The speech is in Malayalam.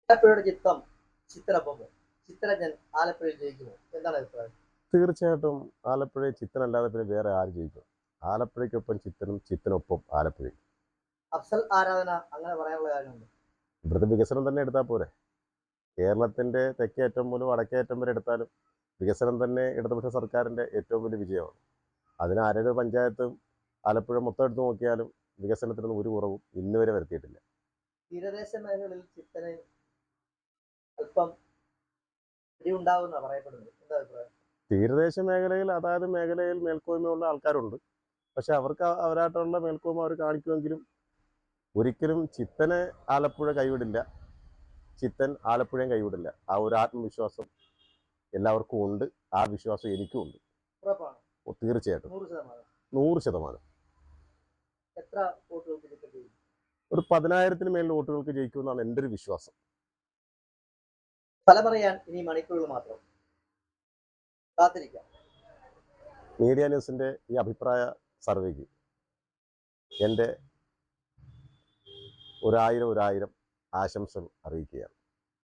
ആലപ്പുഴയുടെ ചിത്രപ്പൊമോ ചിത്രജൻ ആലപ്പുഴയിൽ ജയിക്കുമോ? എന്താണ് അഭിപ്രായം? തീർച്ചയായിട്ടും ആലപ്പുഴയിൽ ചിത്തനല്ലാതെ പിന്നെ വേറെ ആര് ജയിക്കും? ആലപ്പുഴയ്ക്കൊപ്പം ചിത്തനും, ചിത്തനൊപ്പം ആലപ്പുഴയും. അഫ്സൽ ആരാധന അങ്ങനെ പറയാനുള്ള കാര്യമുണ്ട്. ഇവിടുത്തെ വികസനം തന്നെ എടുത്താൽ പോരെ. കേരളത്തിൻ്റെ തെക്കേ അറ്റം മുതൽ വടക്കേ അറ്റം വരെ എടുത്താലും വികസനം തന്നെ ഇടതുപക്ഷ സർക്കാരിൻ്റെ ഏറ്റവും വലിയ വിജയമാണ്. അതിന് ആരുടെ പഞ്ചായത്തും ആലപ്പുഴ മൊത്തം എടുത്ത് നോക്കിയാലും വികസനത്തിനൊന്നും ഒരു കുറവും ഇന്ന് വരെ വരുത്തിയിട്ടില്ല. തീരദേശ മേഖലകളിൽ ചിത്തന് അല്പം ഇടിയുണ്ടാവുമെന്നാണ് പറയപ്പെടുന്നത്. എന്താ അഭിപ്രായം? തീരദേശ മേഖലയിൽ അതായത് മേഖലയിൽ മേൽക്കോയ്മയുള്ള ആൾക്കാരുണ്ട്. പക്ഷെ അവർക്ക് അവരായിട്ടുള്ള മേൽക്കോയ്മ അവർ കാണിക്കുമെങ്കിലും ഒരിക്കലും ചിത്തനെ ആലപ്പുഴ കൈവിടില്ല. ചിത്തൻ ആലപ്പുഴയും കൈവിടില്ല. ആ ഒരു ആത്മവിശ്വാസം എല്ലാവർക്കും ഉണ്ട്. ആ വിശ്വാസം എനിക്കും ഉണ്ട്. ഉറപ്പാണ്. തീർച്ചയായിട്ടും 100%. 100%. എത്ര വോട്ടുകൾക്ക് ചിത്തൻ ജയിക്കും? ഒരു 10,000-ന് മേൽ വോട്ടുകൾക്ക് ജയിക്കുമെന്നാണ് എൻ്റെ ഒരു വിശ്വാസം. ഫലമറിയാൻ ഇനി മണിക്കൂറുകൾ മാത്രം. കാത്തിരിക്കാം. മീഡിയ ന്യൂസിൻ്റെ ഈ അഭിപ്രായ സർവേക്ക് എൻ്റെ ഒരായിരം ആശംസകൾ അറിയിക്കുകയാണ്.